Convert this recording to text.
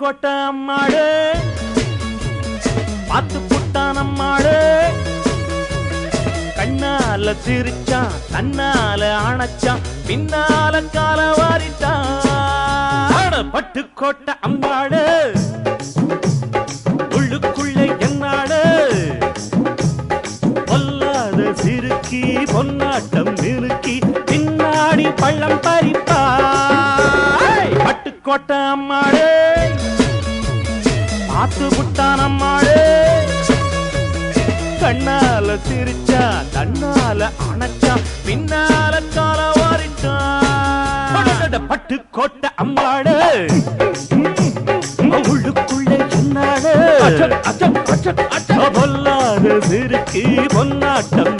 பட்டுக்கோட்டை அம்மாடு பாத்து புட்டான் அம்மாடு கண்ணால சிரிச்சான் தன்னால அணைச்சான் பின்னால கால வாரிட்டான் பட்டுக்கோட்டை அம்மாடு உள்ளுக்குள்ள என்னாடு பொல்லாத சிறுக்கி பொன்னாட்டம் நிறுக்கி பின்னாடி பள்ளம் பறிப்பா பட்டுக்கோட்டை அம்மாடு பாத்து புட்டான் அம்மாடு கண்ணால சிரிச்சா தன்னால அணைச்சா பின்னால கால வாரிட்டான் பட்டுக்கோட்டை அம்மாடு உள்ளுக்குள்ள என்னாடு பொல்லாத சிறுக்கி பொன்னாட்டம்